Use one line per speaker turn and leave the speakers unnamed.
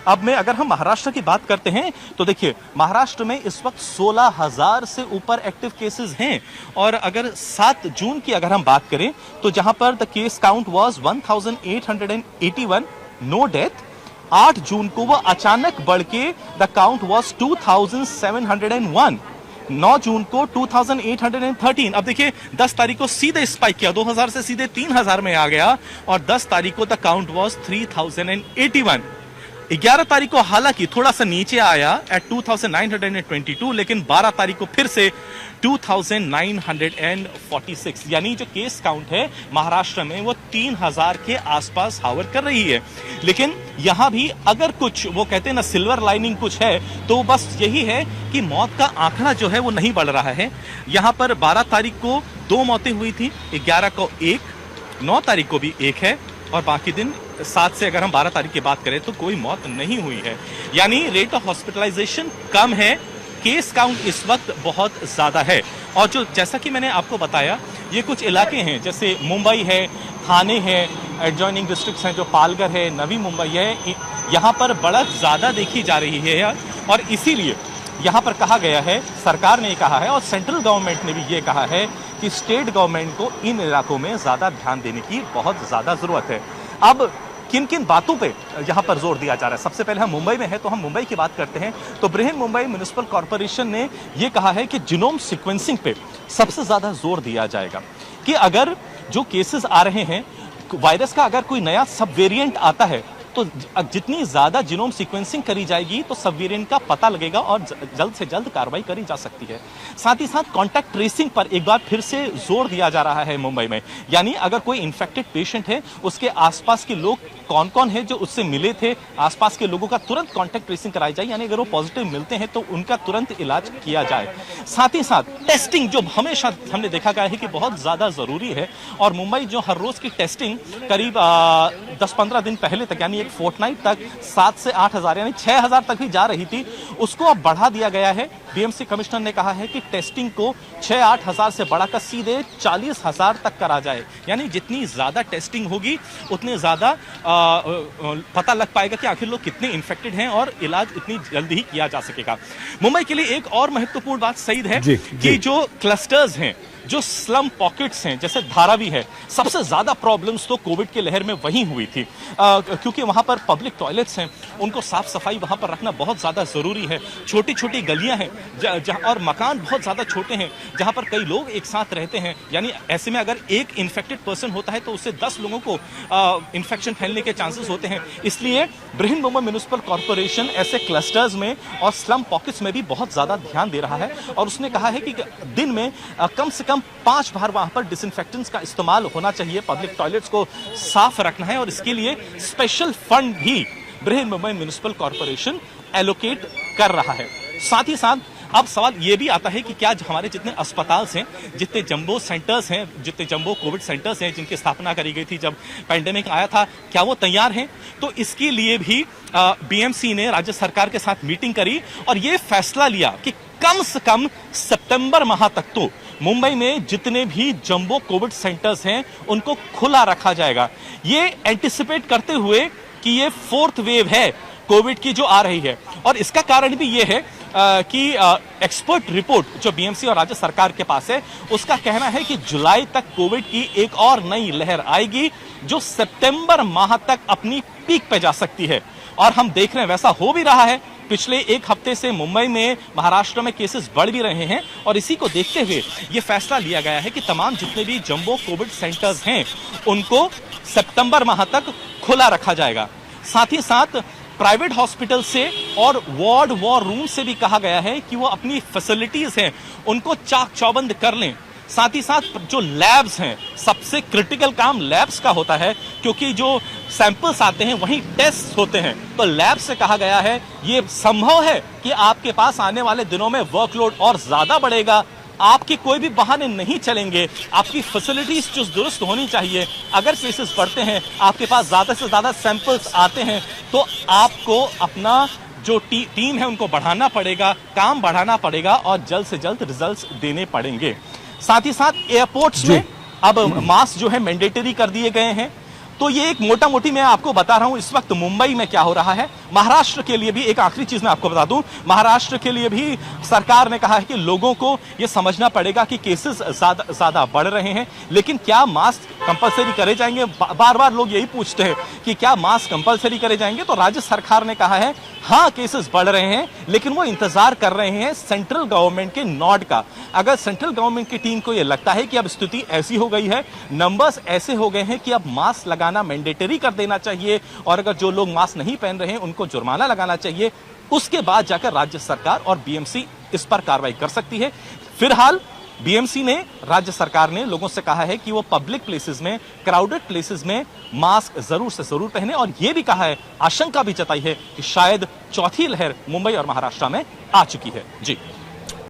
अब में अगर हम महाराष्ट्र की बात करते हैं तो देखिए महाराष्ट्र में इस वक्त 16,000 से ऊपर एक्टिव केसेस हैं और अगर 7 जून की अगर हम बात करें तो जहां पर the case count was 1881, no death. 8 जून को वो अचानक बढ़ के द काउंट वाज 2701। 9 जून को 2813। अब देखिए 10 तारीख को सीधे स्पाइक किया, 2000 से सीधे 3000 में आ गया और 10 तारीख को द काउंट वाज 3081। 11 तारीख को हालांकि थोड़ा सा नीचे आया एट 2922, लेकिन 12 तारीख को फिर से 2946, यानी जो केस काउंट है महाराष्ट्र में वो 3000 के आसपास हावर कर रही है। लेकिन यहां भी अगर कुछ वो कहते हैं ना सिल्वर लाइनिंग कुछ है तो बस यही है कि मौत का आंकड़ा जो है वो नहीं बढ़ रहा है। यहां पर 12 तारीख को 2 मौतें हुई थी, 11 को 1, 9 तारीख को भी 1 है और बाकी दिन 7 से अगर हम 12 तारीख की बात करें तो कोई मौत नहीं हुई है। यानी रेट ऑफ हॉस्पिटलाइजेशन कम है, केस काउंट इस वक्त बहुत ज्यादा है। और जो जैसा कि मैंने आपको बताया ये कुछ इलाके हैं जैसे मुंबई है, थाने है, एडजॉइनिंग डिस्ट्रिक्ट्स हैं जो पालघर है, नवी मुंबई है, यहाँ पर बढ़त ज्यादा देखी जा रही है और इसीलिए यहाँ पर कहा गया है, सरकार ने कहा है और सेंट्रल गवर्नमेंट ने भी ये कहा है कि स्टेट गवर्नमेंट को इन इलाकों में ज्यादा ध्यान देने की बहुत ज्यादा जरूरत है। अब किन किन बातों पे यहां पर जोर दिया जा रहा है, सबसे पहले हम मुंबई में है तो हम मुंबई की बात करते हैं। तो बृहन मुंबई म्युनिसिपल कॉर्पोरेशन ने यह कहा है कि जीनोम सीक्वेंसिंग पे सबसे ज्यादा जोर दिया जाएगा कि अगर जो केसेस आ रहे हैं वायरस का, अगर कोई नया सब वेरिएंट आता है तो जितनी ज्यादा जीनोम सीक्वेंसिंग करी जाएगी तो सब वेरिएंट का पता लगेगा और जल्द से जल्द कार्रवाई करी जा सकती है। साथ ही साथ कांटेक्ट ट्रेसिंग पर एक बार फिर से जोर दिया जा रहा है मुंबई में, यानी अगर कोई इन्फेक्टेड पेशेंट है उसके आसपास के लोग कौन कौन है जो उससे मिले थे, आसपास के लोगों का तुरंत कांटेक्ट ट्रेसिंग कराई जाए, यानी अगर वो पॉजिटिव मिलते हैं तो उनका तुरंत इलाज किया जाए। साथ ही साथ टेस्टिंग जो हमेशा हमने देखा गया है कि बहुत ज्यादा जरूरी है और मुंबई जो हर रोज की टेस्टिंग करीब 10-15 दिन पहले तक यानी एक फोर्टनाइट तक 7 से 8,000 यानी 6,000 तक भी जा रही थी, उसको अब बढ़ा दिया गया है। बीएमसी कमिश्नर ने कहा है कि टेस्टिंग को 6-8 हजार से बढ़ाकर सीधे 40,000 तक करा जाए, यानी जितनी ज्यादा टेस्टिंग होगी उतने ज्यादा पता लग पाएगा कि आखिर लोग कितने इन्फेक्टेड हैं और इलाज इतनी जल्दी ही किया जा सकेगा। मुंबई के लिए एक और महत्वपूर्ण बात सईद है कि जो क्लस्टर्स हैं, जो स्लम पॉकेट्स हैं जैसे धारावी है, सबसे ज्यादा प्रॉब्लम्स तो कोविड के लहर में वहीं हुई थी क्योंकि वहां पर पब्लिक टॉयलेट्स हैं, उनको साफ सफाई वहां पर रखना बहुत ज्यादा जरूरी है। छोटी छोटी गलियां हैं और मकान बहुत ज्यादा छोटे हैं जहां पर कई लोग एक साथ रहते हैं, यानी ऐसे में अगर एक इन्फेक्टेड पर्सन होता है तो उससे 10 लोगों को इन्फेक्शन फैलने के चांसेस होते हैं। इसलिए बृहन मुंबई म्युनिसिपल कॉर्पोरेशन ऐसे क्लस्टर्स में और स्लम पॉकेट्स में भी बहुत ज्यादा ध्यान दे रहा है और उसने कहा है कि दिन में कम से कम 5 बार वहां पर डिसइंफेक्टेंट्स का इस्तेमाल होना चाहिए, पब्लिक टॉयलेट्स को साफ रखना है और इसके लिए स्पेशल फंड भी Brihan Mumbai municipal corporation allocate कर रहा है। साथ ही साथ अब सवाल यह भी आता है कि क्या हमारे जितने अस्पताल हैं, जितने जंबो सेंटर्स हैं, जितने जंबो कोविड सेंटर्स हैं जिनकी स्थापना करी गई थी जब पैंडेमिक आया था, क्या वो तैयार हैं? तो इसके लिए भी बीएमसी ने राज्य सरकार के साथ मीटिंग करी और ये फैसला लिया कि कम से कम सितंबर माह तक तो मुंबई में जितने भी जंबो कोविड सेंटर्स हैं उनको खुला रखा जाएगा। ये एंटिसिपेट करते हुए कि ये 4th वेव है कोविड की जो आ रही है और इसका कारण भी ये है कि एक्सपर्ट रिपोर्ट जो बीएमसी और राज्य सरकार के पास है उसका कहना है कि जुलाई तक कोविड की एक और नई लहर आएगी जो सितंबर माह तक अपनी पीक पे जा सकती है और हम देख रहे हैं वैसा हो भी रहा है। पिछले एक हफ्ते से मुंबई में, महाराष्ट्र में केसेस बढ़ भी रहे हैं और इसी को देखते हुए यह फैसला लिया गया है कि तमाम जितने भी जंबो कोविड सेंटर्स हैं उनको सितंबर माह तक खुला रखा जाएगा। साथ ही साथ प्राइवेट हॉस्पिटल से और वार्ड वॉर रूम से भी कहा गया है कि वो अपनी फैसिलिटीज हैं उनको चाक चौबंद कर लें। साथ ही साथ जो लैब्स हैं, सबसे क्रिटिकल काम लैब्स का होता है क्योंकि जो सैंपल्स आते हैं वहीं टेस्ट होते हैं, तो लैब से कहा गया है ये संभव है कि आपके पास आने वाले दिनों में वर्कलोड और ज्यादा बढ़ेगा, आपके कोई भी बहाने नहीं चलेंगे, आपकी फैसिलिटीज चुस्त दुरुस्त होनी चाहिए। अगर केसेस बढ़ते हैं, आपके पास ज्यादा से ज्यादा सैंपल्स आते हैं तो आपको अपना जो टीम है उनको बढ़ाना पड़ेगा, काम बढ़ाना पड़ेगा और जल्द से जल्द रिजल्ट्स देने पड़ेंगे। साथ ही साथ एयरपोर्ट्स में अब मास्क जो है मैंडेटरी कर दिए गए हैं। तो ये एक मोटा मोटी मैं आपको बता रहा हूं इस वक्त मुंबई में क्या हो रहा है। महाराष्ट्र के लिए भी एक आखिरी चीज मैं आपको बता दूं, महाराष्ट्र के लिए भी सरकार ने कहा है कि लोगों को यह समझना पड़ेगा कि केसेस ज्यादा बढ़ रहे हैं, लेकिन क्या मास्क कंपलसरी करे जाएंगे? बार बार लोग यही पूछते हैं कि क्या मास्क कंपलसरी करे जाएंगे। तो राज्य सरकार ने कहा है हां केसेस बढ़ रहे हैं, लेकिन वो इंतजार कर रहे हैं सेंट्रल गवर्नमेंट के नॉड का। अगर सेंट्रल गवर्नमेंट की टीम को यह लगता है कि अब स्थिति ऐसी हो गई है, नंबर्स ऐसे हो गए हैं कि अब मास्क लगाना मैंडेटरी कर देना चाहिए, और अगर जो लोग मास्क नहीं पहन रहे हैं उनको जुर्माना लगाना चाहिए, उसके बाद जाकर राज्य सरकार और बीएमसी इस पर कार्रवाई कर सकती है। फिलहाल बीएमसी ने, राज्य सरकार ने लोगों से कहा है कि वो पब्लिक प्लेसेस में, क्राउडेड प्लेसेस में मास्क जरूर से जरूर पहने, और यह भी कहा है, आशंका भी जताई है कि शायद चौथी लहर मुंबई और महाराष्ट्र में आ चुकी है। जी।